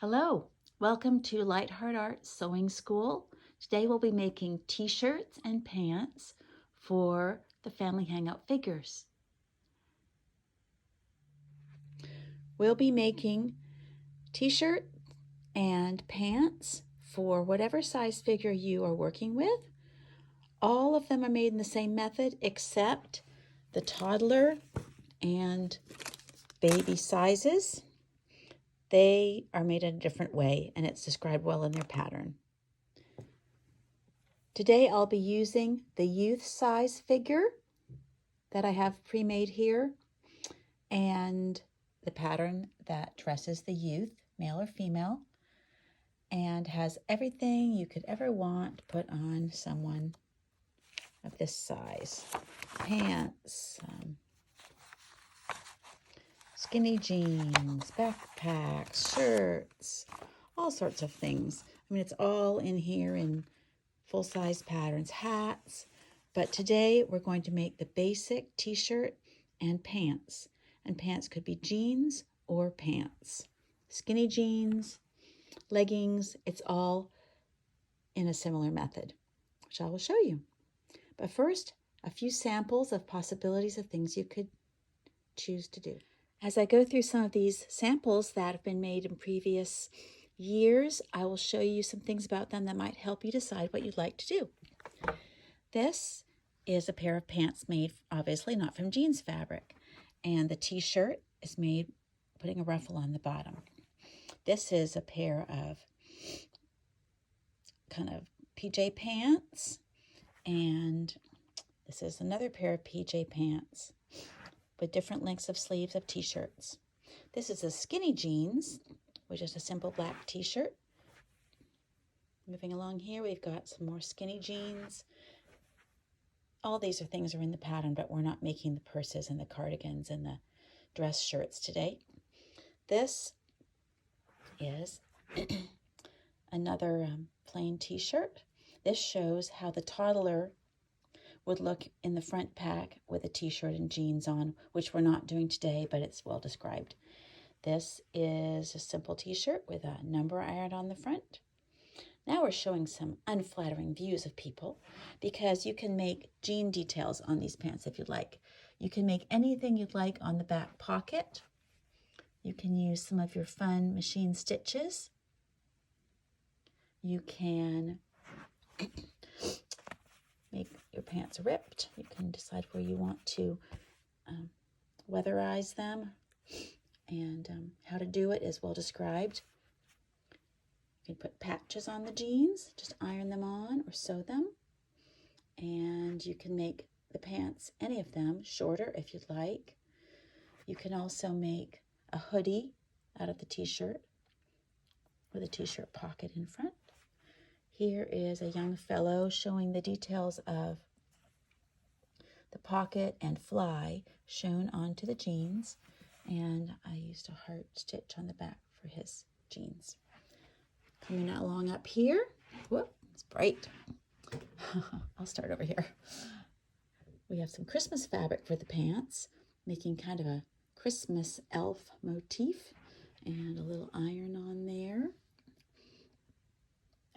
Hello, welcome to Lightheart Art Sewing School. Today we'll be making t-shirts and pants for the Family Hangout figures. We'll be making t-shirt and pants for whatever size figure you are working with. All of them are made in the same method except the toddler and baby sizes. They are made in a different way, and it's described well in their pattern. Today I'll be using the youth size figure that I have pre-made here and the pattern that dresses the youth, male or female, and has everything you could ever want to put on someone of this size. Pants, skinny jeans, backpacks, shirts, all sorts of things. I mean, it's all in here in full-size patterns, hats. But today we're going to make the basic t-shirt and pants. And pants could be jeans or pants. Skinny jeans, leggings, it's all in a similar method, which I will show you. But first, a few samples of possibilities of things you could choose to do. As I go through some of these samples that have been made in previous years, I will show you some things about them that might help you decide what you'd like to do. This is a pair of pants made, obviously, not from jeans fabric. And the t-shirt is made putting a ruffle on the bottom. This is a pair of kind of PJ pants. And this is another pair of PJ pants with different lengths of sleeves of t-shirts. This is a skinny jeans, which is a simple black t-shirt. Moving along here, we've got some more skinny jeans. All these are things are in the pattern, but we're not making the purses and the cardigans and the dress shirts today. This is another plain t-shirt. This shows how the toddler would look in the front pack with a t-shirt and jeans on, which we're not doing today, but it's well described. This is a simple t-shirt with a number ironed on the front. Now we're showing some unflattering views of people because you can make jean details on these pants if you'd like. You can make anything you'd like on the back pocket. You can use some of your fun machine stitches. You can make your pants ripped. You can decide where you want to weatherize them, and how to do it is well described. You can put patches on the jeans, just iron them on or sew them. And you can make the pants, any of them, shorter if you'd like. You can also make a hoodie out of the t-shirt with a t-shirt pocket in front. Here is a young fellow showing the details of the pocket and fly shown onto the jeans. And I used a heart stitch on the back for his jeans. Coming along up here, whoop, it's bright. I'll start over here. We have some Christmas fabric for the pants, making kind of a Christmas elf motif, and a little iron on there.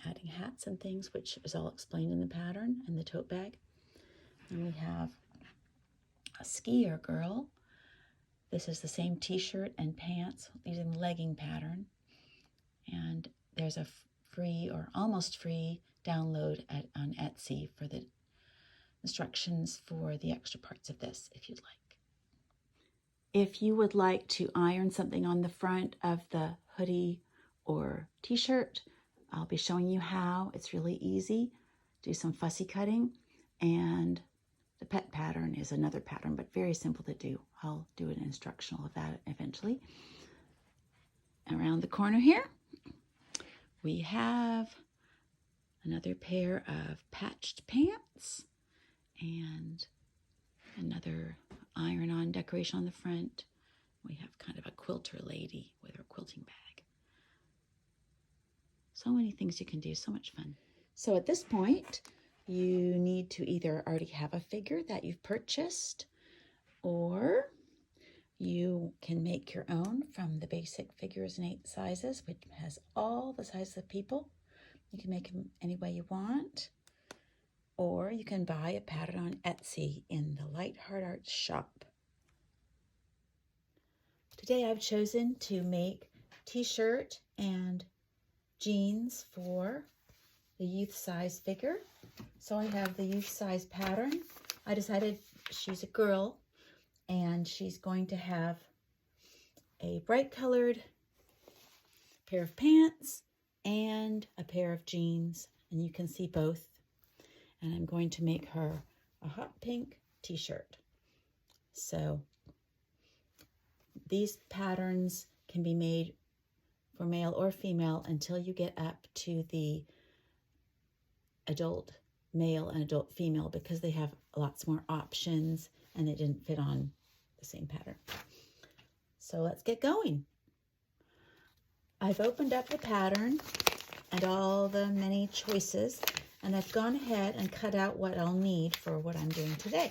Adding hats and things, which is all explained in the pattern and the tote bag. And we have a skier girl. This is the same t-shirt and pants using the legging pattern. And there's a free or almost free download on Etsy for the instructions for the extra parts of this if you'd like. If you would like to iron something on the front of the hoodie or t-shirt, I'll be showing you how. It's really easy. Do some fussy cutting, and the pet pattern is another pattern, but very simple to do. I'll do an instructional of that eventually. Around the corner here, we have another pair of patched pants and another iron-on decoration on the front. We have kind of a quilter lady with her quilting bag. So many things you can do, so much fun. So at this point, you need to either already have a figure that you've purchased, or You can make your own from the basic figures in 8 sizes, which has all the sizes of people. You can make them any way you want, or you can buy a pattern on Etsy in the Light Heart Arts shop. Today I've chosen to make t-shirt and jeans for the youth size figure. So I have the youth size pattern. I decided she's a girl and she's going to have a bright colored pair of pants and a pair of jeans, and you can see both. And I'm going to make her a hot pink t-shirt. So these patterns can be made for male or female until you get up to the adult male and adult female, because they have lots more options and it didn't fit on the same pattern. So let's get going. I've opened up the pattern and all the many choices, and I've gone ahead and cut out what I'll need for what I'm doing today.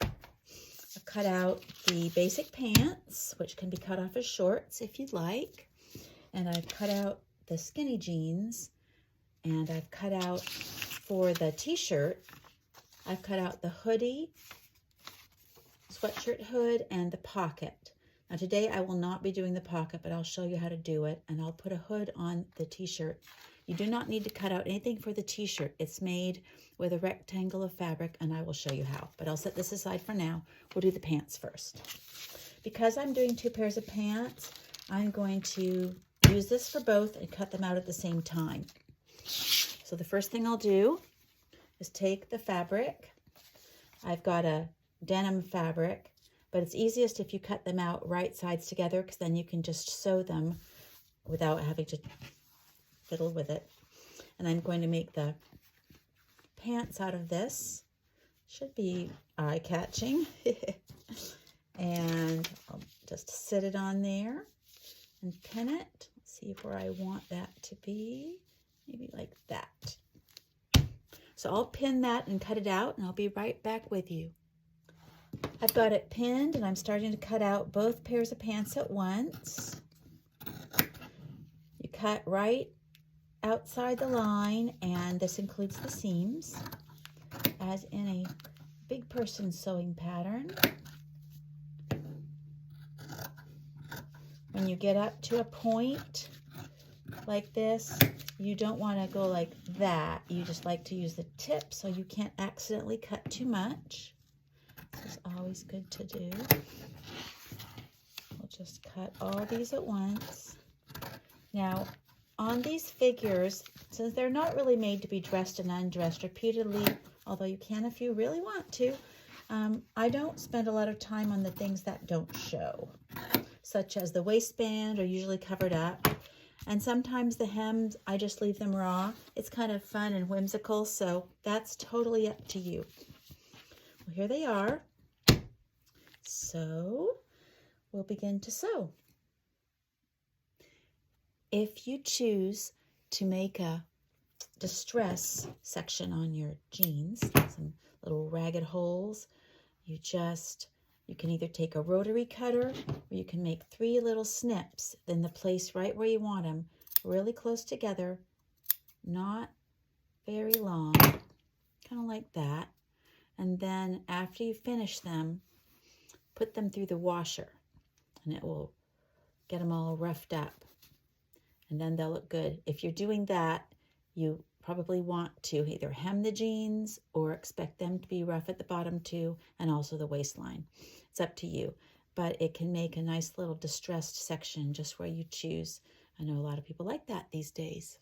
I've cut out the basic pants, which can be cut off as shorts if you'd like, and I've cut out the skinny jeans, and I've cut out for the t-shirt, I've cut out the hoodie, sweatshirt hood, and the pocket. Now today I will not be doing the pocket, but I'll show you how to do it, and I'll put a hood on the t-shirt. You do not need to cut out anything for the t-shirt. It's made with a rectangle of fabric, and I will show you how. But I'll set this aside for now. We'll do the pants first. Because I'm doing 2 pairs of pants, I'm going to use this for both and cut them out at the same time. So the first thing I'll do is take the fabric. I've got a denim fabric, but it's easiest if you cut them out right sides together, because then you can just sew them without having to fiddle with it. And I'm going to make the pants out of this. Should be eye-catching. And I'll just sit it on there and pin it. Let's see where I want that to be. Maybe like that. So I'll pin that and cut it out, and I'll be right back with you. I've got it pinned, and I'm starting to cut out both pairs of pants at once. You cut right outside the line, and this includes the seams, as in a big person sewing pattern. When you get up to a point like this, you don't want to go like that. You just like to use the tip so you can't accidentally cut too much. This is always good to do. We'll just cut all these at once. Now, on these figures, since they're not really made to be dressed and undressed repeatedly, although you can if you really want to, I don't spend a lot of time on the things that don't show, such as the waistband are usually covered up. And sometimes the hems, I just leave them raw. It's kind of fun and whimsical, so that's totally up to you. Well, here they are. So we'll begin to sew. If you choose to make a distress section on your jeans, some little ragged holes, you can either take a rotary cutter, or you can make 3 little snips in the place right where you want them, really close together, not very long, kind of like that. And then after you finish them, put them through the washer, and it will get them all roughed up, and then they'll look good. If you're doing that, you probably want to either hem the jeans or expect them to be rough at the bottom too, and also the waistline. It's up to you, but it can make a nice little distressed section just where you choose. I know a lot of people like that these days.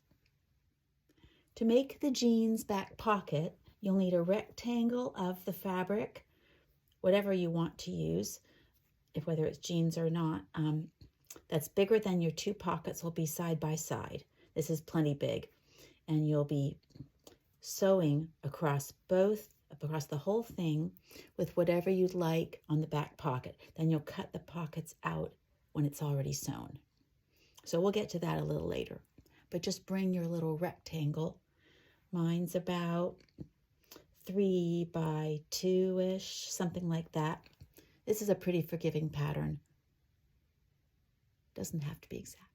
To make the jeans back pocket, you'll need a rectangle of the fabric, whatever you want to use, whether it's jeans or not, that's bigger than your 2 pockets will be side by side. This is plenty big. And you'll be sewing across the whole thing with whatever you'd like on the back pocket. Then you'll cut the pockets out when it's already sewn. So we'll get to that a little later. But just bring your little rectangle. Mine's about 3 by 2-ish, something like that. This is a pretty forgiving pattern. Doesn't have to be exact.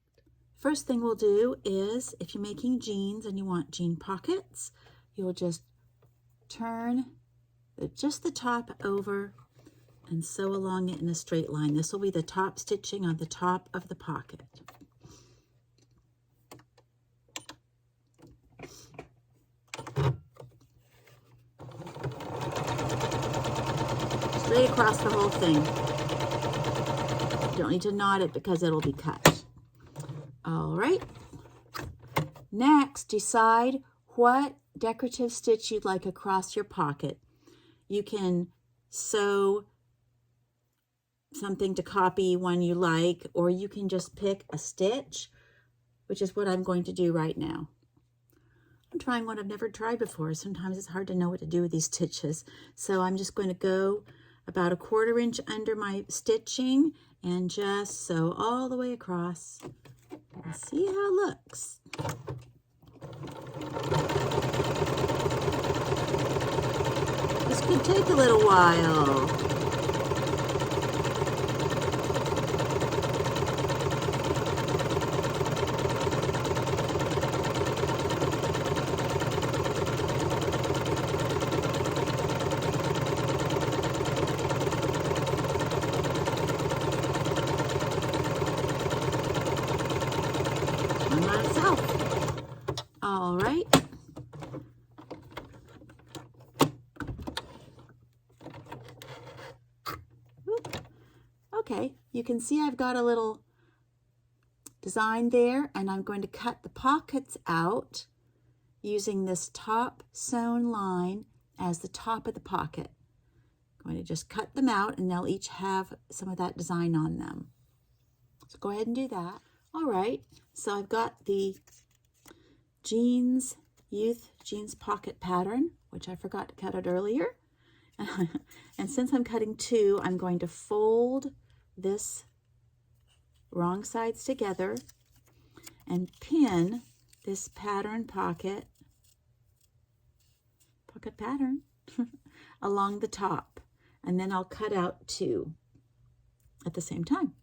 First thing we'll do is, if you're making jeans and you want jean pockets, you'll just turn just the top over and sew along it in a straight line. This will be the top stitching on the top of the pocket. Straight across the whole thing. You don't need to knot it because it'll be cut. All right. Next, decide what decorative stitch you'd like across your pocket. You can sew something to copy one you like, or you can just pick a stitch, which is what I'm going to do right now. I'm trying one I've never tried before. Sometimes it's hard to know what to do with these stitches. So I'm just going to go about 1/4 inch under my stitching and just sew all the way across and see how it looks. This could take a little while. All right. Okay, you can see I've got a little design there, and I'm going to cut the pockets out using this top sewn line as the top of the pocket. I'm going to just cut them out, and they'll each have some of that design on them. So go ahead and do that. All right, so I've got the youth jeans pocket pattern, which I forgot to cut it earlier. And since I'm cutting 2, I'm going to fold this wrong sides together and pin this pattern pocket pattern along the top, and then I'll cut out 2 at the same time.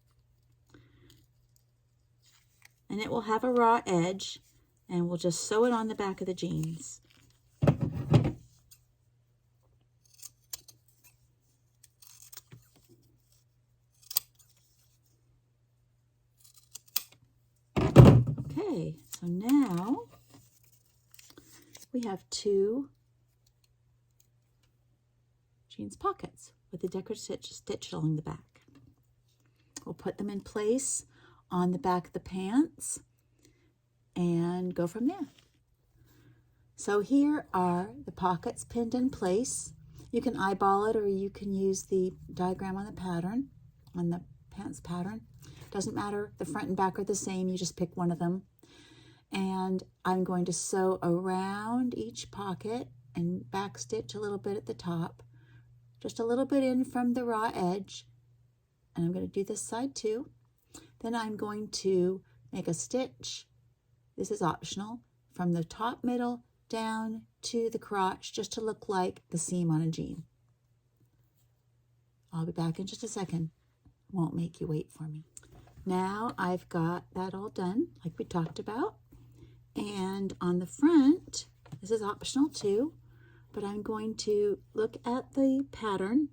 And it will have a raw edge, and we'll just sew it on the back of the jeans. Okay, so now we have 2 jeans pockets with the decorative stitch along the back. We'll put them in place on the back of the pants and go from there. So here are the pockets pinned in place. You can eyeball it, or you can use the diagram on the pattern, on the pants pattern. Doesn't matter, the front and back are the same, you just pick one of them. And I'm going to sew around each pocket and back stitch a little bit at the top, just a little bit in from the raw edge. And I'm going to do this side too. Then I'm going to make a stitch, this is optional, from the top middle down to the crotch, just to look like the seam on a jean. I'll be back in just a second. Won't make you wait for me. Now I've got that all done, like we talked about. And on the front, this is optional too, but I'm going to look at the pattern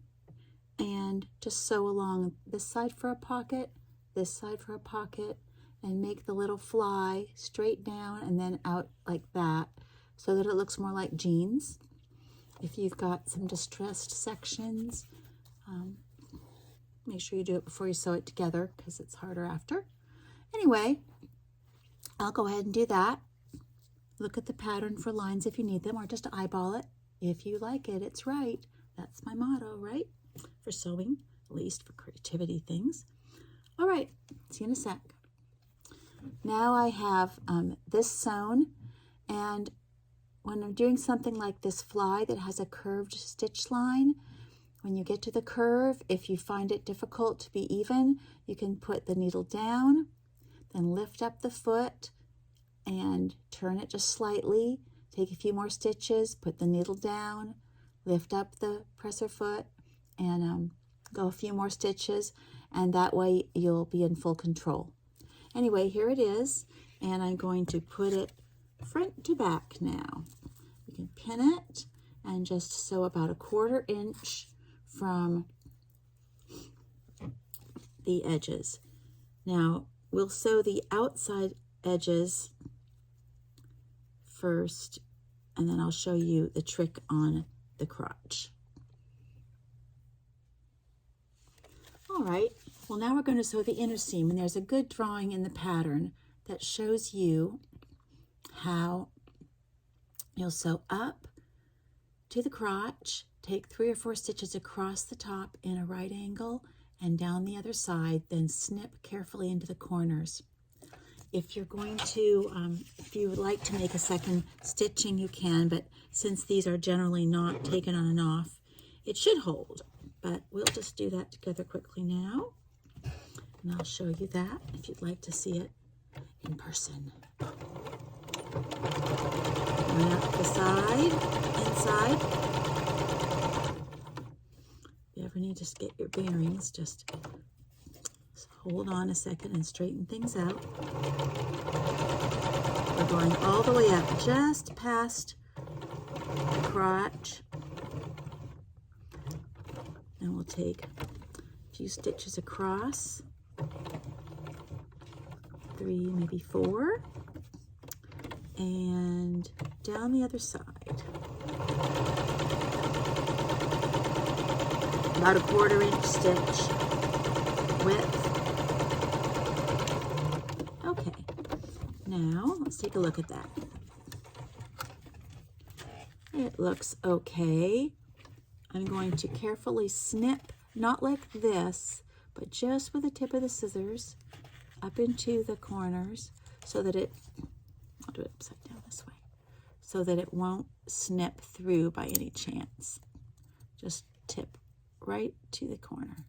and just sew along this side for a pocket, this side for a pocket, and make the little fly straight down and then out like that, so that it looks more like jeans. If you've got some distressed sections, make sure you do it before you sew it together, because it's harder after. Anyway, I'll go ahead and do that. Look at the pattern for lines if you need them, or just eyeball it. If you like it, it's right. That's my motto, right? For sewing, at least for creativity things. All right, see you in a sec. Now I have this sewn, and when I'm doing something like this fly that has a curved stitch line, when you get to the curve, if you find it difficult to be even, you can put the needle down, then lift up the foot and turn it just slightly. Take a few more stitches, put the needle down, lift up the presser foot, and go a few more stitches, and that way you'll be in full control. Anyway, here it is, and I'm going to put it front to back now. You can pin it and just sew about a 1/4 inch from the edges. Now, we'll sew the outside edges first, and then I'll show you the trick on the crotch. All right, well now we're going to sew the inner seam, and there's a good drawing in the pattern that shows you how you'll sew up to the crotch, take 3 or 4 stitches across the top in a right angle and down the other side, then snip carefully into the corners. If you're going to, if you would like to make a second stitching, you can, but since these are generally not taken on and off, it should hold. But we'll just do that together quickly now, and I'll show you that if you'd like to see it in person. Going up the side, inside. If you ever need to get your bearings, just hold on a second and straighten things out. We're going all the way up, just past the crotch. And we'll take a few stitches across, 3, maybe 4, and down the other side. About a 1/4 inch stitch width. Okay, now let's take a look at that. It looks okay. I'm going to carefully snip, not like this, but just with the tip of the scissors up into the corners so that I'll do it upside down this way, so that it won't snip through by any chance. Just tip right to the corner.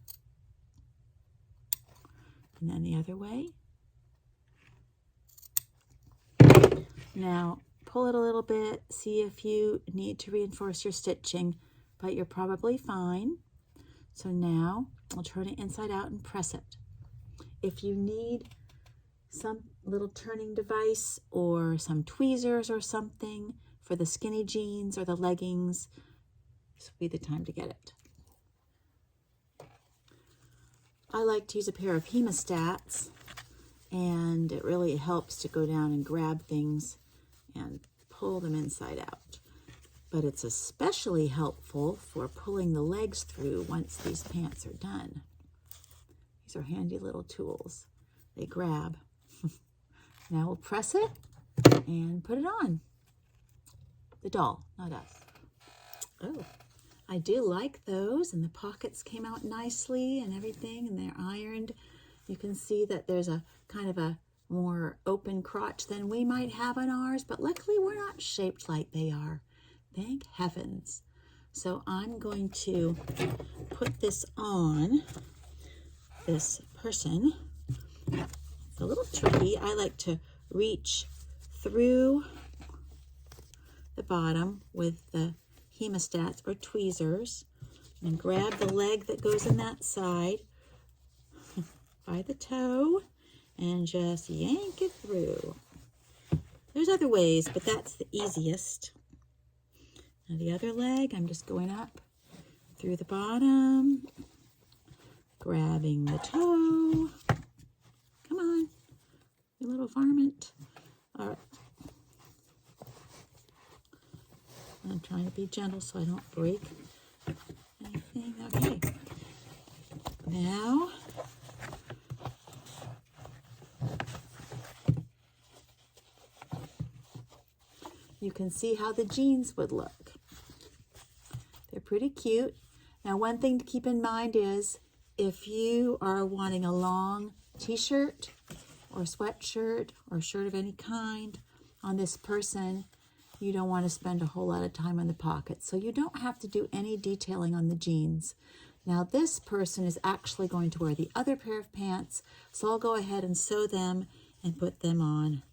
And then the other way. Now, pull it a little bit, see if you need to reinforce your stitching, but you're probably fine. So now I'll turn it inside out and press it. If you need some little turning device or some tweezers or something for the skinny jeans or the leggings, this will be the time to get it. I like to use a pair of hemostats, and it really helps to go down and grab things and pull them inside out. But it's especially helpful for pulling the legs through once these pants are done. These are handy little tools. They grab. Now we'll press it and put it on. The doll, not us. Oh, I do like those, and the pockets came out nicely and everything, and they're ironed. You can see that there's a kind of a more open crotch than we might have on ours, but luckily we're not shaped like they are. Thank heavens. So I'm going to put this on this person. It's a little tricky. I like to reach through the bottom with the hemostats or tweezers and grab the leg that goes in that side by the toe and just yank it through. There's other ways, but that's the easiest. Now the other leg, I'm just going up through the bottom, grabbing the toe. Come on, you little varmint. All right. I'm trying to be gentle so I don't break anything. Okay. Now, you can see how the jeans would look. They're pretty cute. Now, one thing to keep in mind is if you are wanting a long t-shirt or sweatshirt or shirt of any kind on this person, you don't want to spend a whole lot of time on the pockets. So you don't have to do any detailing on the jeans. Now, this person is actually going to wear the other pair of pants, so I'll go ahead and sew them and put them on.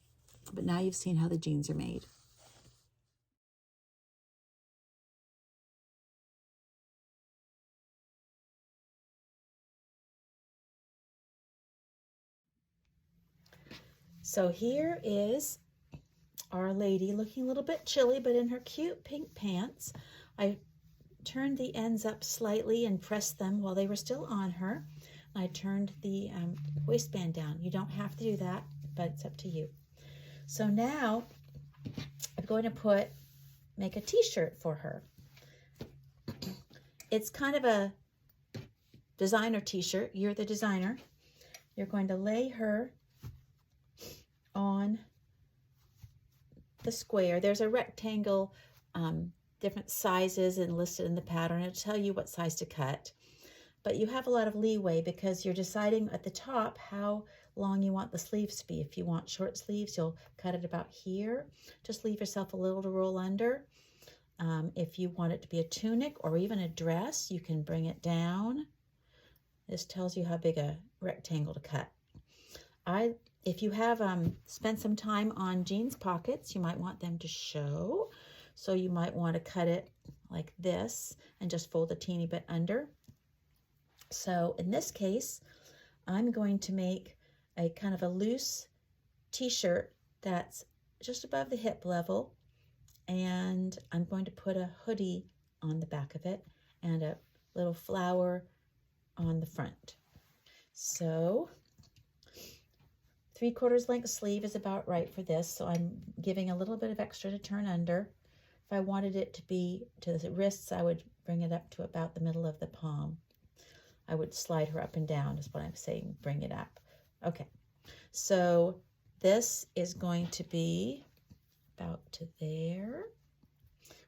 But now you've seen how the jeans are made. So here is our lady looking a little bit chilly, but in her cute pink pants. I turned the ends up slightly and pressed them while they were still on her. I turned the waistband down. You don't have to do that, but it's up to you. So now I'm going to make a t-shirt for her. It's kind of a designer t-shirt. You're the designer. You're going to lay her on the square. There's a rectangle, different sizes and listed in the pattern. It'll tell you what size to cut. But you have a lot of leeway because you're deciding at the top how long you want the sleeves to be. If you want short sleeves, you'll cut it about here. Just leave yourself a little to roll under. If you want it to be a tunic or even a dress, you can bring it down. This tells you how big a rectangle to cut. If you have spent some time on jeans pockets, you might want them to show. So you might want to cut it like this and just fold a teeny bit under. So in this case, I'm going to make a kind of a loose t-shirt that's just above the hip level, and I'm going to put a hoodie on the back of it and a little flower on the front. So 3/4 length sleeve is about right for this, so I'm giving a little bit of extra to turn under. If I wanted it to be to the wrists, I would bring it up to about the middle of the palm. I would slide her up and down is what I'm saying, bring it up. Okay, so this is going to be about to there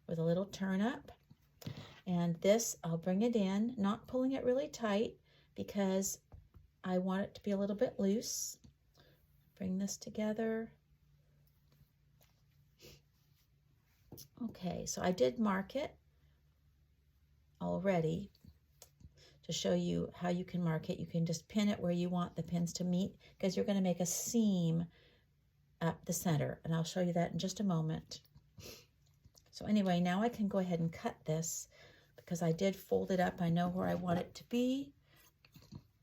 with a little turn up. And this, I'll bring it in, not pulling it really tight because I want it to be a little bit loose. Bring this together. Okay, so I did mark it already. To show you how you can mark it, you can just pin it where you want the pins to meet because you're going to make a seam up the center, and I'll show you that in just a moment. So anyway, now I can go ahead and cut this because I did fold it up. I know where I want it to be.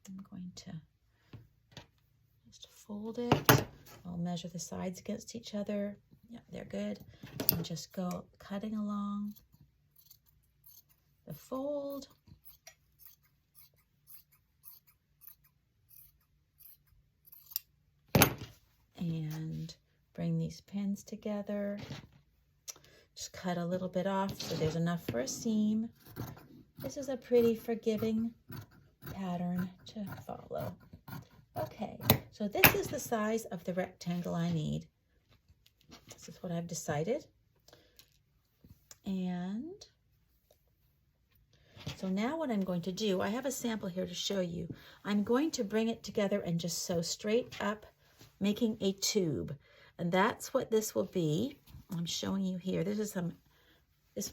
I'm going to just fold it. I'll measure the sides against each other. Yeah, they're good. And just go cutting along the fold. And bring these pins together. Just cut a little bit off so there's enough for a seam. This is a pretty forgiving pattern to follow. Okay, so this is the size of the rectangle I need. This is what I've decided. And so now what I'm going to do, I have a sample here to show you. I'm going to bring it together and just sew straight up, making a tube, and that's what this will be. I'm showing you here. This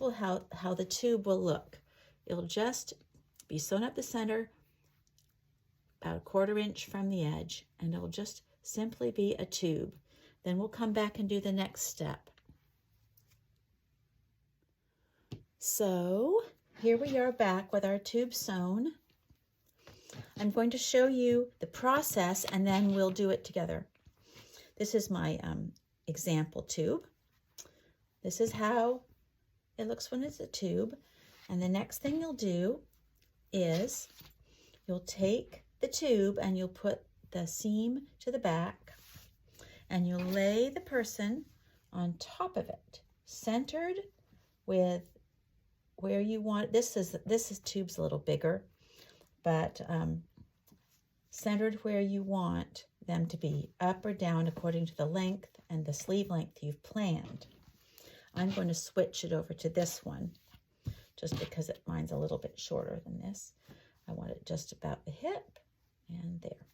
will how the tube will look. It'll just be sewn up the center, about 1/4 inch from the edge, and it'll just simply be a tube. Then we'll come back and do the next step. So here we are back with our tube sewn. I'm going to show you the process and then we'll do it together. This is my example tube. This is how it looks when it's a tube. And the next thing you'll do is you'll take the tube and you'll put the seam to the back and you'll lay the person on top of it, centered with where you want. This tube's a little bigger, but centered where you want them to be, up or down according to the length and the sleeve length you've planned. I'm going to switch it over to this one just because mine's a little bit shorter than this. I want it just about the hip and there.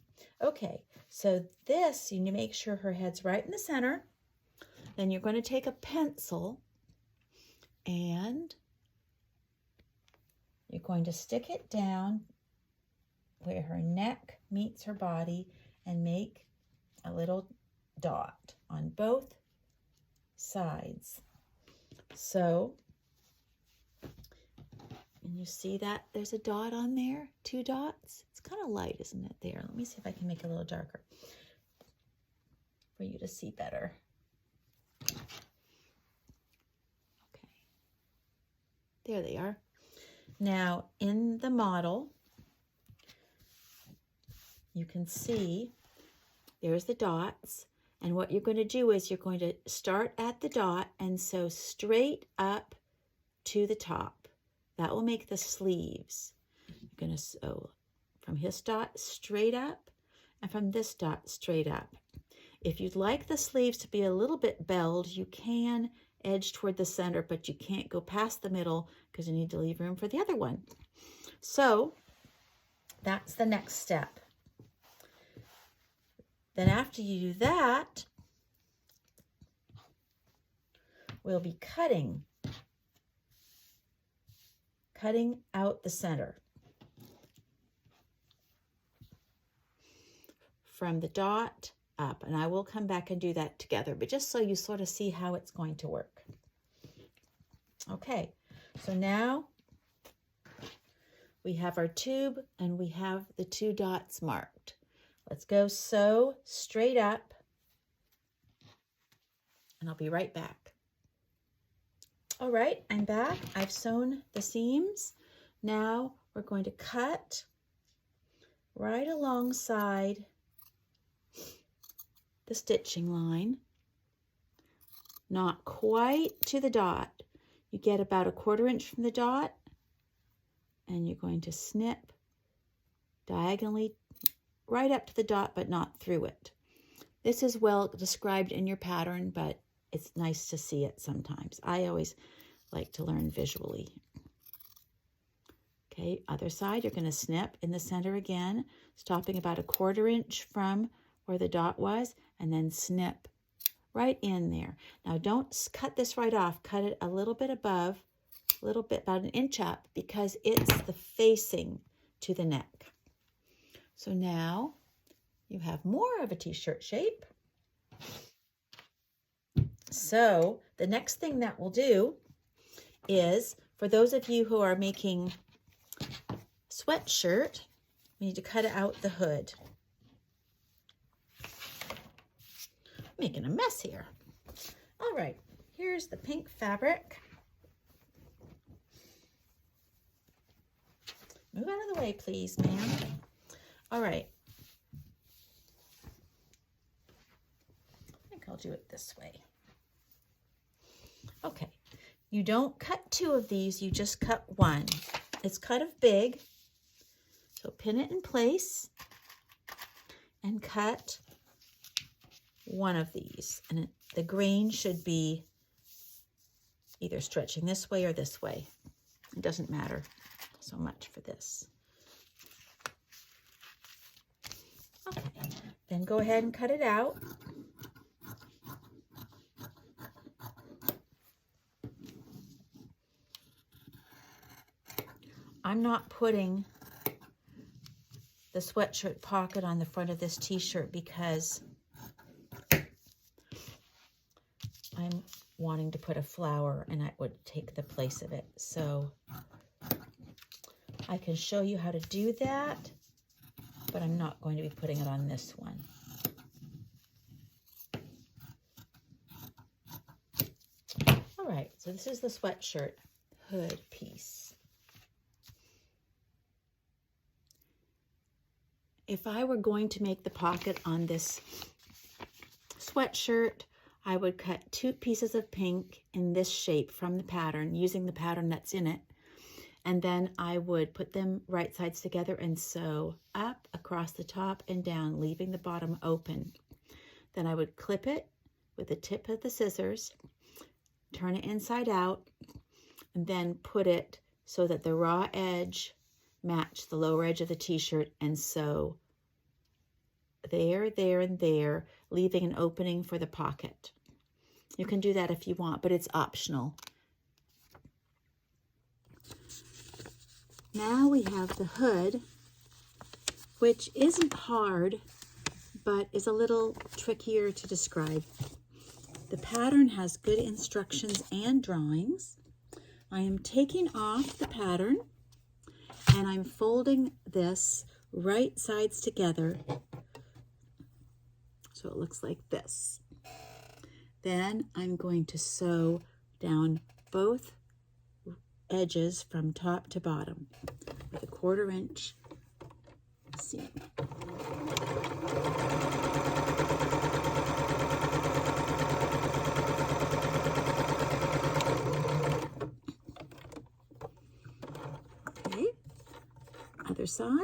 Okay, so this, you need to make sure her head's right in the center. Then you're going to take a pencil and you're going to stick it down where her neck meets her body and make a little dot on both sides. So, and you see that there's a dot on there, 2 dots. It's kind of light, isn't it, there? Let me see if I can make it a little darker. for you to see better. Okay. There they are. Now, in the model, you can see there's the dots. And what you're going to do is you're going to start at the dot and sew straight up to the top. That will make the sleeves. You're going to sew from this dot straight up and from this dot straight up. If you'd like the sleeves to be a little bit belled, you can edge toward the center, but you can't go past the middle because you need to leave room for the other one. So that's the next step. Then after you do that, we'll be cutting out the center from the dot up. And I will come back and do that together, but just so you sort of see how it's going to work. Okay, so now we have our tube and we have the 2 dots marked. Let's go sew straight up, and I'll be right back. All right, I'm back. I've sewn the seams. Now we're going to cut right alongside the stitching line, not quite to the dot. You get about 1/4 inch from the dot, and you're going to snip diagonally right up to the dot, but not through it. This is well described in your pattern, but it's nice to see it sometimes. I always like to learn visually. Okay, other side, you're going to snip in the center again, stopping about 1/4 inch from where the dot was, and then snip right in there. Now don't cut this right off. Cut it a little bit above, a little bit, about 1 inch up, because it's the facing to the neck. So now you have more of a t-shirt shape. So the next thing that we'll do is, for those of you who are making sweatshirt, we need to cut out the hood. I'm making a mess here. All right, here's the pink fabric. Move out of the way, please, ma'am. All right. I think I'll do it this way. Okay. You don't cut 2 of these, you just cut 1. It's kind of big, so pin it in place and cut 1 of these. And the grain should be either stretching this way or this way. It doesn't matter so much for this. Okay, then go ahead and cut it out. I'm not putting the sweatshirt pocket on the front of this t-shirt because I'm wanting to put a flower and that would take the place of it. So I can show you how to do that, but I'm not going to be putting it on this one. All right, so this is the sweatshirt hood piece. If I were going to make the pocket on this sweatshirt, I would cut 2 pieces of pink in this shape from the pattern, using the pattern that's in it. And then I would put them right sides together and sew up across the top and down, leaving the bottom open. Then I would clip it with the tip of the scissors, turn it inside out, and then put it so that the raw edge matched the lower edge of the t-shirt and sew there, there, and there, leaving an opening for the pocket. You can do that if you want, but it's optional. Now we have the hood, which isn't hard, but is a little trickier to describe. The pattern has good instructions and drawings. I am taking off the pattern and I'm folding this right sides together. So So it looks like this. Then I'm going to sew down both edges from top to bottom with a 1/4 inch seam. Okay, other side.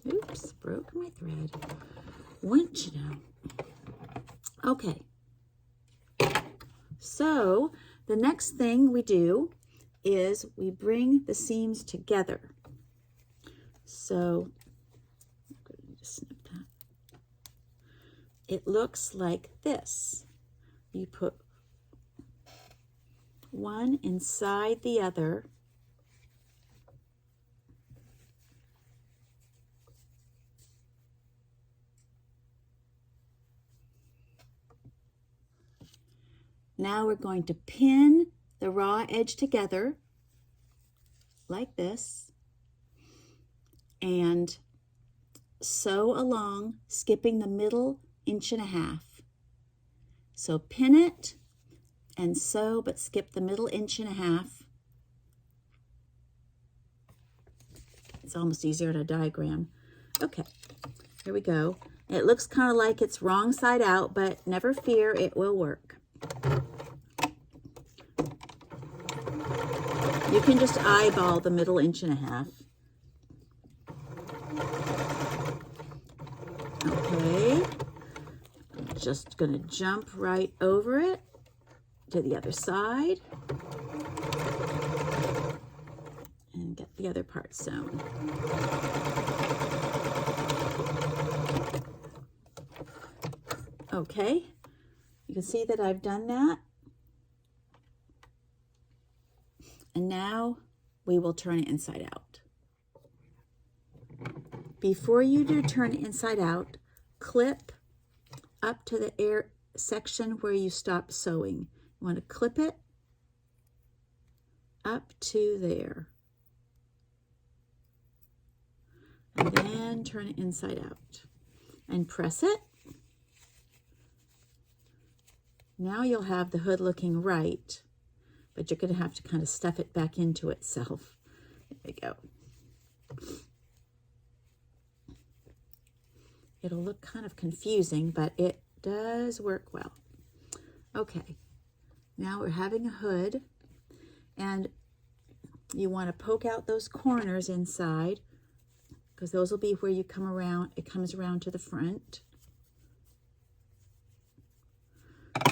Oops, broke my thread. Wouldn't you know? Okay, so the next thing we do is we bring the seams together. So I'm going to just snip that. It looks like this. You put one inside the other. Now we're going to pin the raw edge together like this and sew along, skipping the middle 1.5 inches. So pin it and sew, but skip the middle 1.5 inches. It's almost easier in a diagram. Okay, here we go. It looks kind of like it's wrong side out, but never fear, it will work. You can just eyeball the middle 1.5 inches. Okay, I'm just going to jump right over it to the other side and get the other part sewn. Okay, you can see that I've done that. And now we will turn it inside out. Before you do turn it inside out, clip up to the air section where you stop sewing. You want to clip it up to there. And then turn it inside out and press it. Now you'll have the hood looking right, but you're going to have to kind of stuff it back into itself. There we go. It'll look kind of confusing, but it does work well. Okay, now we're having a hood, and you want to poke out those corners inside, because those will be where you come around. It comes around to the front.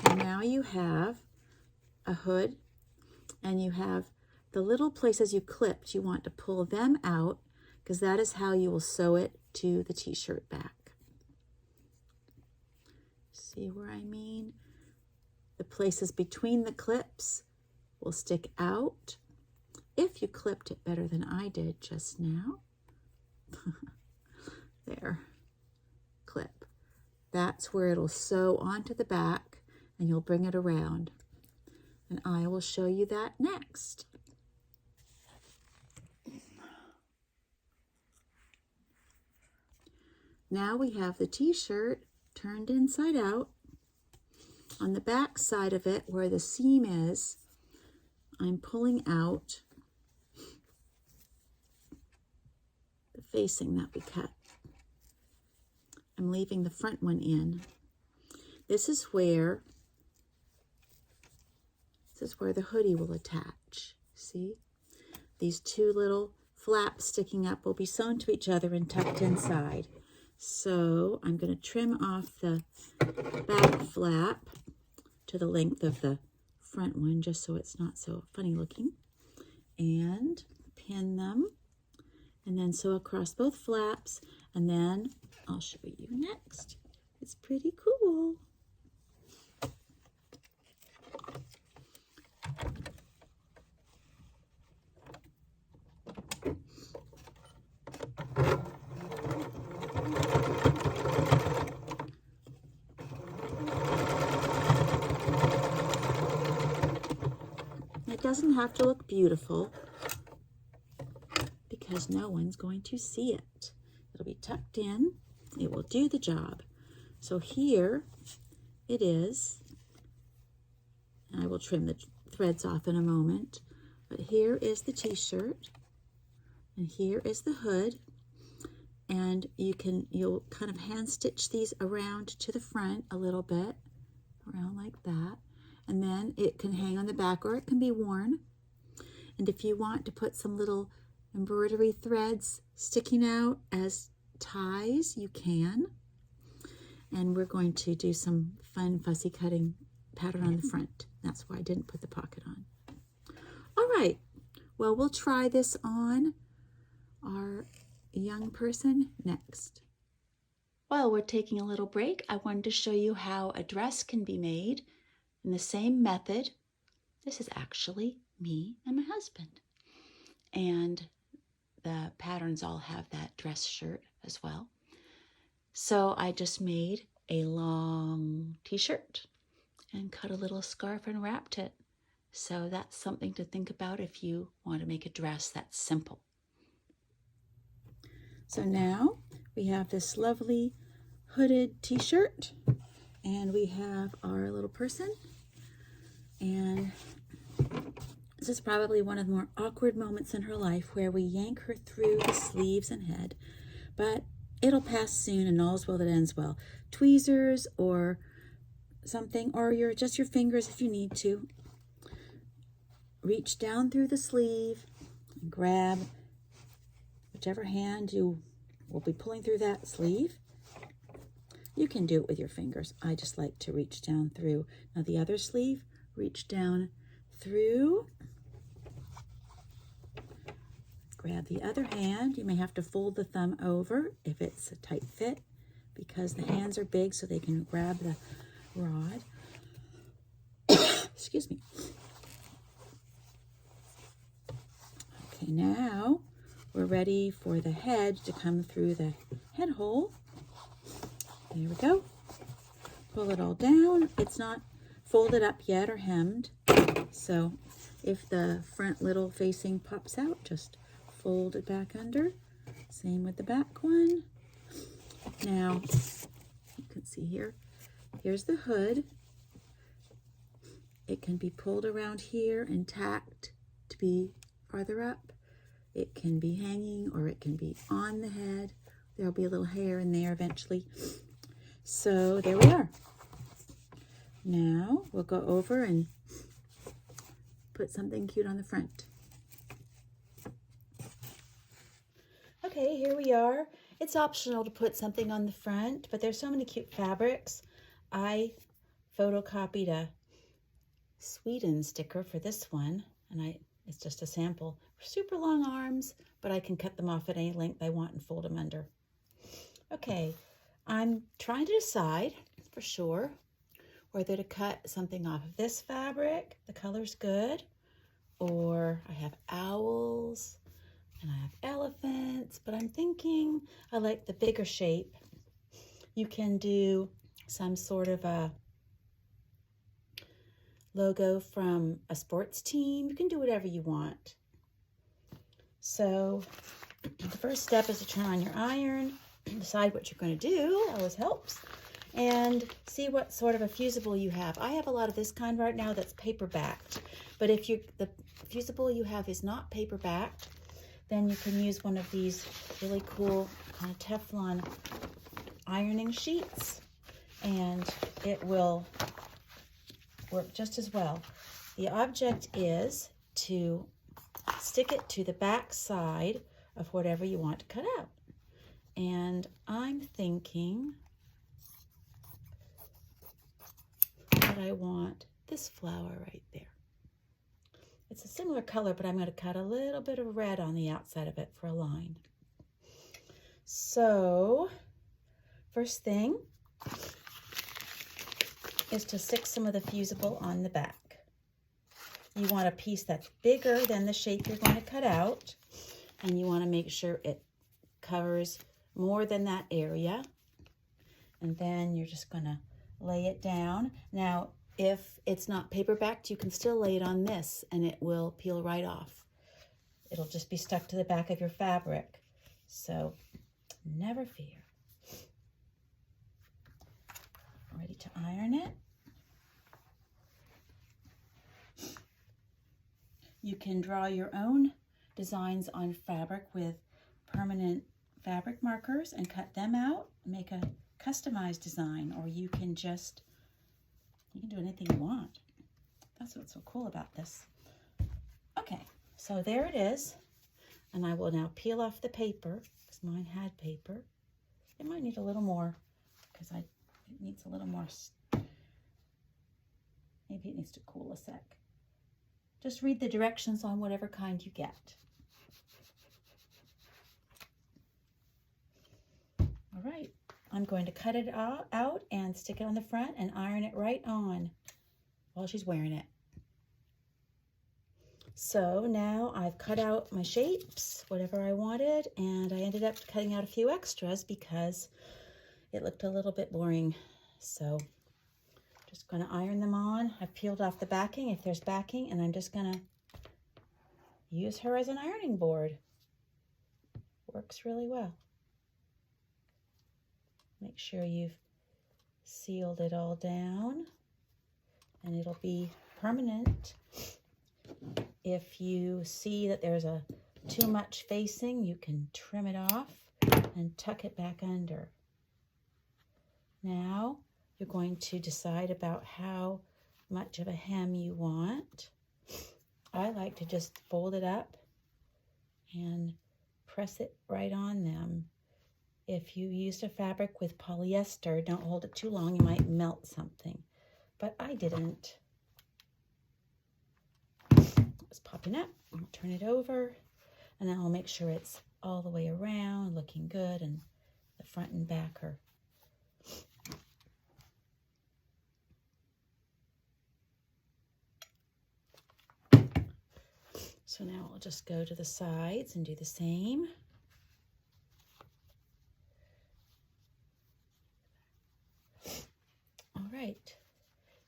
And now you have a hood, and you have the little places you clipped. You want to pull them out, because that is how you will sew it to the t-shirt back. See where I mean? The places between the clips will stick out if you clipped it better than I did just now. There, clip. That's where it'll sew onto the back, and you'll bring it around. And I will show you that next. Now we have the t-shirt turned inside out. On the back side of it, where the seam is, I'm pulling out the facing that we cut. I'm leaving the front one in. This is where the hoodie will attach. See? These two little flaps sticking up will be sewn to each other and tucked inside. So I'm going to trim off the back flap to the length of the front one, just so it's not so funny looking, and pin them, and then sew across both flaps, and then I'll show you next. It's pretty cool. it doesn't have to look beautiful because no one's going to see it. It'll be tucked in. It will do the job. So here it is. I will trim the threads off in a moment. But here is the t-shirt. And here is the hood. And you'll kind of hand stitch these around to the front a little bit. Around like that. And then it can hang on the back or it can be worn. And if you want to put some little embroidery threads sticking out as ties, you can. And we're going to do some fun fussy cutting pattern on the front. That's why I didn't put the pocket on. All right, well, we'll try this on our young person next. While we're taking a little break, I wanted to show you how a dress can be made in the same method. This is actually me and my husband. And the patterns all have that dress shirt as well. So I just made a long t-shirt and cut a little scarf and wrapped it. So that's something to think about if you want to make a dress that's simple. So now we have this lovely hooded t-shirt and we have our little person. And this is probably one of the more awkward moments in her life where we yank her through the sleeves and head, but it'll pass soon and all's well that ends well. Tweezers or something, or just your fingers if you need to. Reach down through the sleeve and grab whichever hand you will be pulling through that sleeve. You can do it with your fingers. I just like to reach down through. Now the other sleeve, reach down through. Grab the other hand. You may have to fold the thumb over if it's a tight fit because the hands are big so they can grab the rod. Excuse me. Okay, now we're ready for the head to come through the head hole. There we go. Pull it all down. It's not folded up yet or hemmed. So if the front little facing pops out, just fold it back under. Same with the back one. Now, you can see here, here's the hood. It can be pulled around here and tacked to be farther up. It can be hanging or it can be on the head. There'll be a little hair in there eventually. So there we are. Now we'll go over and put something cute on the front. Okay, here we are. It's optional to put something on the front, but there's so many cute fabrics. I photocopied a Sweden sticker for this one, and it's just a sample. Super long arms, but I can cut them off at any length I want and fold them under. Okay, I'm trying to decide for sure whether to cut something off of this fabric, the color's good, or I have owls and I have elephants, but I'm thinking I like the bigger shape. You can do some sort of a logo from a sports team. You can do whatever you want. So the first step is to turn on your iron, decide what you're going to do, always helps, and see what sort of a fusible you have. I have a lot of this kind right now that's paper backed, but if the fusible you have is not paper backed, then you can use one of these really cool kind of Teflon ironing sheets, and it will work just as well. The object is to stick it to the back side of whatever you want to cut out. And I'm thinking that I want this flower right there. It's a similar color, but I'm going to cut a little bit of red on the outside of it for a line. So, first thing is to stick some of the fusible on the back. You want a piece that's bigger than the shape you're going to cut out, and you want to make sure it covers more than that area. And then you're just going to lay it down. Now, if it's not paper backed, you can still lay it on this and it will peel right off. It'll just be stuck to the back of your fabric. So never fear. Ready to iron it. You can draw your own designs on fabric with permanent fabric markers and cut them out, make a customized design, or you can do anything you want. That's what's so cool about this. Okay, so there it is. And I will now peel off the paper, because mine had paper. It might need a little more, because it needs a little more. Maybe it needs to cool a sec. Just read the directions on whatever kind you get. All right, I'm going to cut it out and stick it on the front and iron it right on while she's wearing it. So now I've cut out my shapes, whatever I wanted, and I ended up cutting out a few extras because it looked a little bit boring. So just going to iron them on. I've peeled off the backing if there's backing, and I'm just going to use her as an ironing board. Works really well. Make sure you've sealed it all down, and it'll be permanent. If you see that there's too much facing, you can trim it off and tuck it back under. Now you're going to decide about how much of a hem you want. I like to just fold it up and press it right on them. If you used a fabric with polyester, don't hold it too long, you might melt something. But I didn't. It's popping up. I'll turn it over, and then I'll make sure it's all the way around, looking good, and the front and back are. So now I'll just go to the sides and do the same. All right.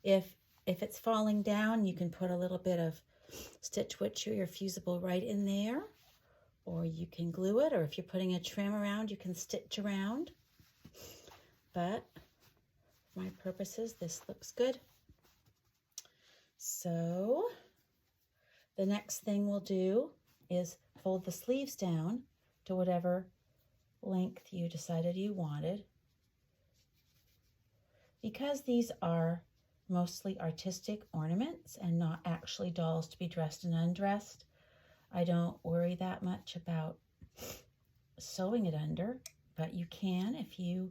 If it's falling down, you can put a little bit of Stitch Witcher or fusible right in there, or you can glue it, or if you're putting a trim around, you can stitch around. But for my purposes, this looks good. So the next thing we'll do is fold the sleeves down to whatever length you decided you wanted. Because these are mostly artistic ornaments and not actually dolls to be dressed and undressed, I don't worry that much about sewing it under, but you can if you,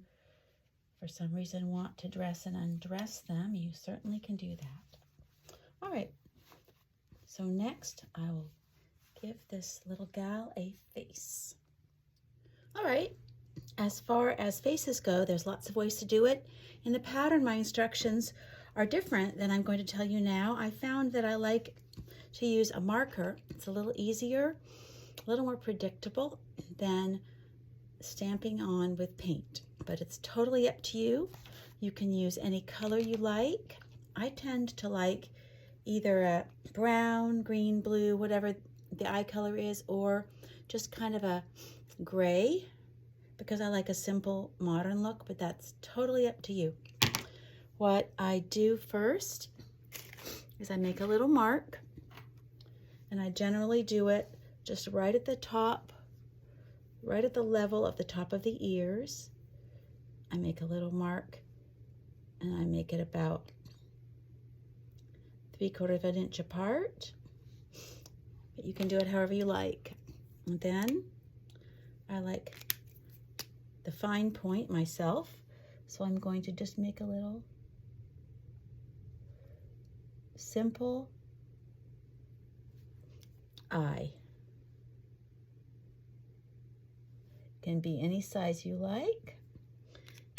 for some reason, want to dress and undress them, you certainly can do that. All right, so next I will give this little gal a face. All right, as far as faces go, there's lots of ways to do it. In the pattern, my instructions are different than I'm going to tell you now. I found that I like to use a marker. It's a little easier, a little more predictable than stamping on with paint, but it's totally up to you. You can use any color you like. I tend to like either a brown, green, blue, whatever the eye color is, or just kind of a gray, because I like a simple modern look, but that's totally up to you. What I do first is I make a little mark, and I generally do it just right at the top, right at the level of the top of the ears. I make a little mark, and I make it about 3/4 of an inch apart, but you can do it however you like. And then I like the fine point myself, so I'm going to just make a little simple eye. Can be any size you like.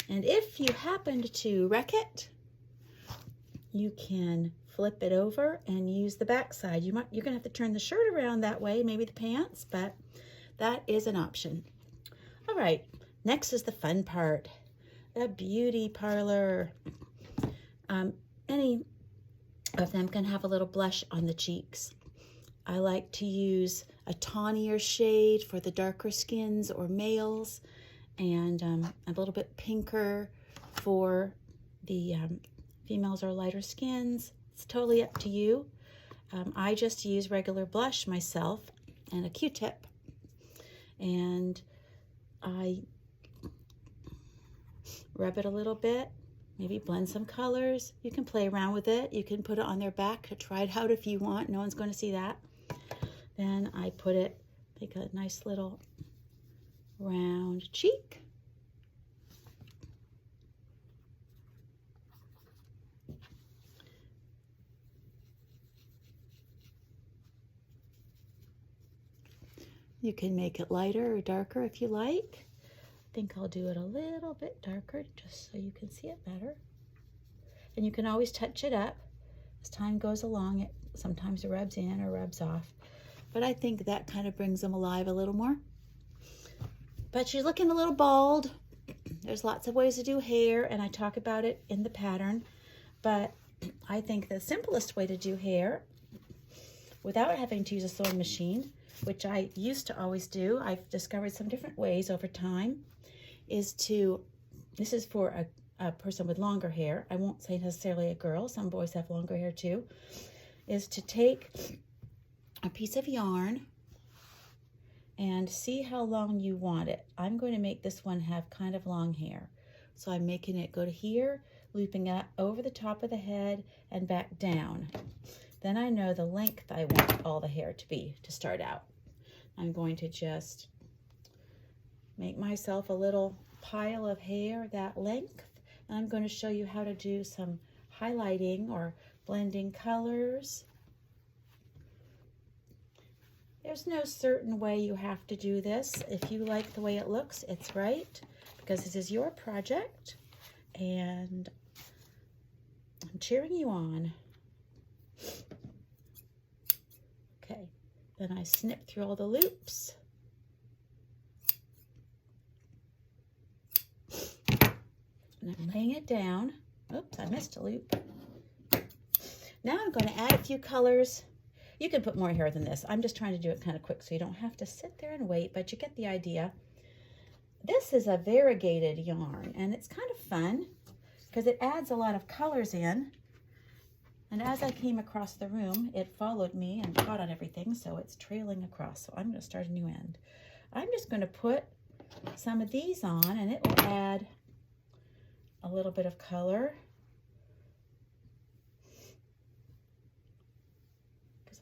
And if you happened to wreck it, you can flip it over and use the back side. You're gonna have to turn the shirt around that way, maybe the pants, but that is an option. All right, next is the fun part, the beauty parlor. Any of them can have a little blush on the cheeks. I like to use a tawnier shade for the darker skins or males, and a little bit pinker for the females or lighter skins. It's totally up to you. I just use regular blush myself and a Q-tip, and I rub it a little bit, maybe blend some colors. You can play around with it. You can put it on their back to try it out if you want. No one's going to see that. Then I put it, make a nice little round cheek. You can make it lighter or darker if you like. I think I'll do it a little bit darker just so you can see it better. And you can always touch it up as time goes along. It sometimes rubs in or rubs off, but I think that kind of brings them alive a little more. But she's looking a little bald. There's lots of ways to do hair, and I talk about it in the pattern, but I think the simplest way to do hair without having to use a sewing machine, which I used to always do, I've discovered some different ways over time, is to, this is for a person with longer hair, I won't say necessarily a girl, some boys have longer hair too, is to take a piece of yarn and see how long you want it. I'm going to make this one have kind of long hair. So I'm making it go to here, looping up over the top of the head and back down. Then I know the length I want all the hair to be to start out. I'm going to just make myself a little pile of hair that length. And I'm going to show you how to do some highlighting or blending colors. There's no certain way you have to do this. If you like the way it looks, it's right, because this is your project, and I'm cheering you on. Okay, then I snip through all the loops. And I'm laying it down. Oops, I missed a loop. Now I'm going to add a few colors. You can put more hair than this. I'm just trying to do it kind of quick so you don't have to sit there and wait, but you get the idea. This is a variegated yarn, and it's kind of fun because it adds a lot of colors in. And as I came across the room, it followed me and caught on everything, so it's trailing across. So I'm going to start a new end. I'm just going to put some of these on, and it will add a little bit of color.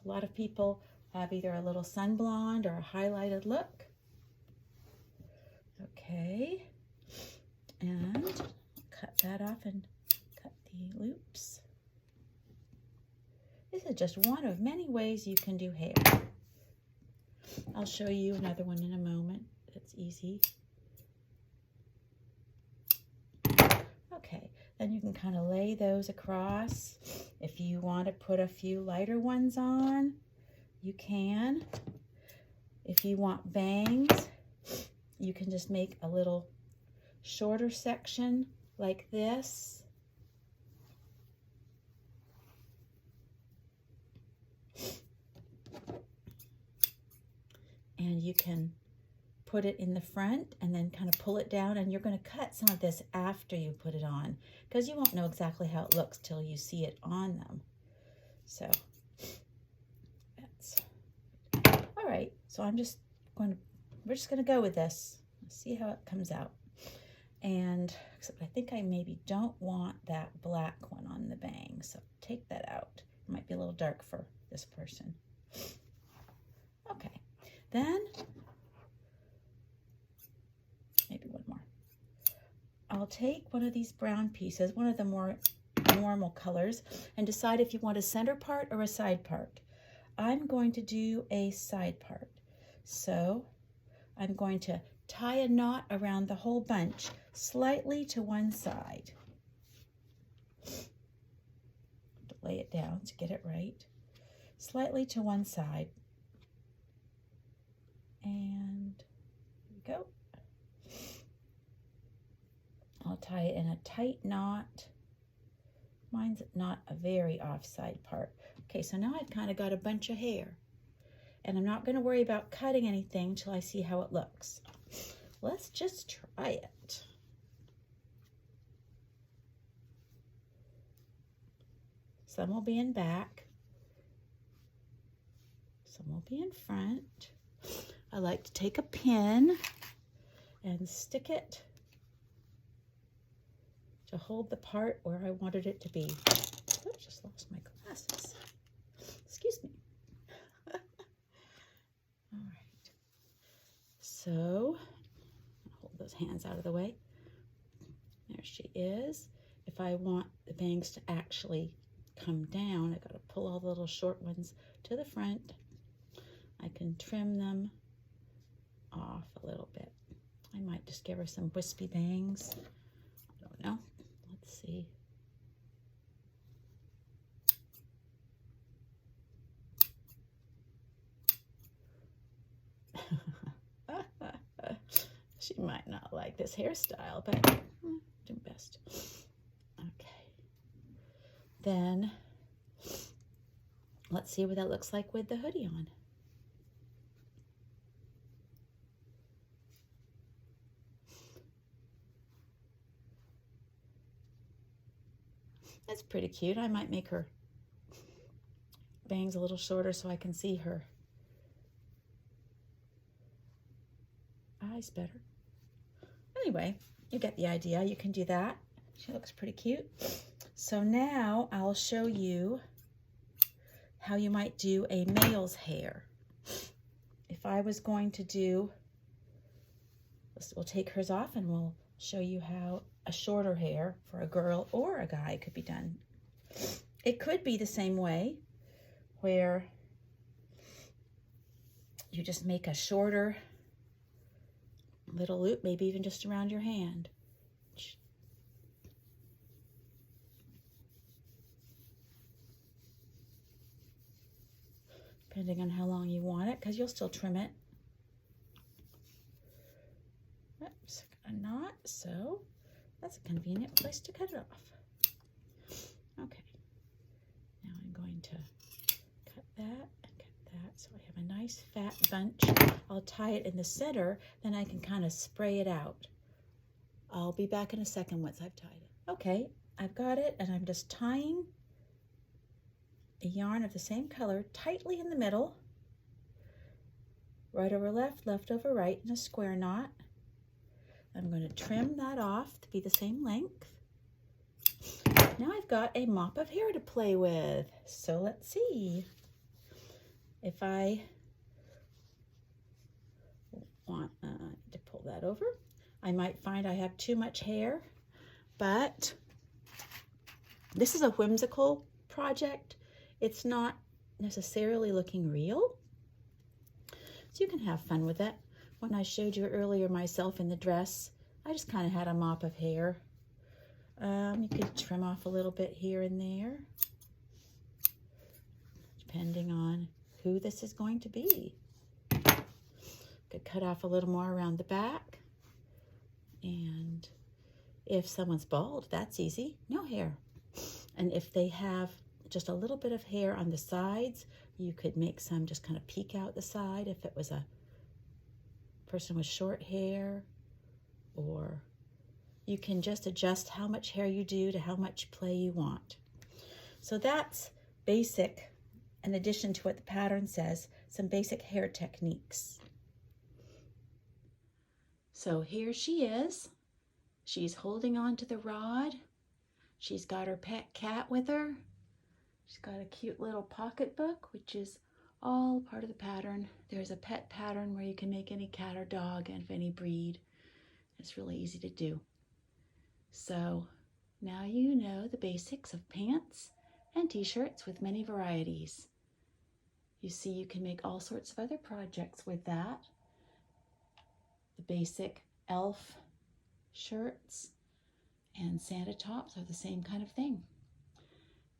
A lot of people have either a little sun blonde or a highlighted look. Okay, and cut that off and cut the loops. This is just one of many ways you can do hair. I'll show you another one in a moment. It's easy. Okay, then you can kind of lay those across. If you want to put a few lighter ones on, you can. If you want bangs, you can just make a little shorter section like this. And you can put it in the front and then kind of pull it down, and you're going to cut some of this after you put it on because you won't know exactly how it looks till you see it on them. So that's all right. So we're just going to go with this. See how it comes out. And except I think I maybe don't want that black one on the bang, so take that out. It might be a little dark for this person. Okay, then maybe one more. I'll take one of these brown pieces, one of the more normal colors, and decide if you want a center part or a side part. I'm going to do a side part. So I'm going to tie a knot around the whole bunch, slightly to one side. Lay it down to get it right. Slightly to one side. And here we go. I'll tie it in a tight knot Mine's not a very offside part. Okay, so now I've kind of got a bunch of hair. And I'm not going to worry about cutting anything until I see how it looks. Let's just try it. Some will be in back. Some will be in front. I like to take a pin and stick it to hold the part where I wanted it to be. Oh, I just lost my glasses. Excuse me. All right. So, I'll hold those hands out of the way. There she is. If I want the bangs to actually come down, I got to pull all the little short ones to the front. I can trim them off a little bit. I might just give her some wispy bangs. I don't know. Let's see. She might not like this hairstyle, but do best. Okay. Then let's see what that looks like with the hoodie on. That's pretty cute. I might make her bangs a little shorter so I can see her eyes better. Anyway, you get the idea. You can do that. She looks pretty cute. So now I'll show you how you might do a male's hair. If I was going to do, we'll take hers off and we'll show you how a shorter hair for a girl or a guy could be done. It could be the same way, where you just make a shorter little loop, maybe even just around your hand. Depending on how long you want it, because you'll still trim it. Oops, a knot, so that's a convenient place to cut it off. Okay, now I'm going to cut that and cut that, so I have a nice fat bunch. I'll tie it in the center, then I can kind of spray it out. I'll be back in a second once I've tied it. Okay, I've got it, and I'm just tying a yarn of the same color tightly in the middle, right over left, left over right in a square knot. I'm going to trim that off to be the same length. Now I've got a mop of hair to play with. So let's see. If I want to pull that over, I might find I have too much hair, but this is a whimsical project. It's not necessarily looking real, so you can have fun with it. When I showed you earlier myself in the dress, I just kind of had a mop of hair. You could trim off a little bit here and there, depending on who this is going to be. Could cut off a little more around the back. And if someone's bald, that's easy, no hair. And if they have just a little bit of hair on the sides, you could make some just kind of peek out the side if it was a person with short hair, or you can just adjust how much hair you do to how much play you want. So that's basic, in addition to what the pattern says, some basic hair techniques. So here she is. She's holding on to the rod. She's got her pet cat with her. She's got a cute little pocketbook, which is all part of the pattern. There's a pet pattern where you can make any cat or dog and of any breed. It's really easy to do. So now you know the basics of pants and t-shirts with many varieties. You see, you can make all sorts of other projects with that. The basic elf shirts and Santa tops are the same kind of thing.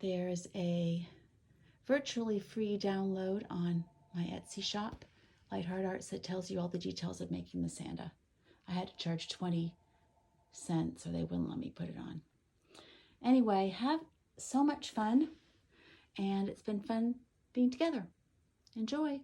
There's a virtually free download on my Etsy shop, Lightheart Arts, that tells you all the details of making the Santa. I had to charge 20 cents or they wouldn't let me put it on. Anyway, have so much fun, and it's been fun being together. Enjoy.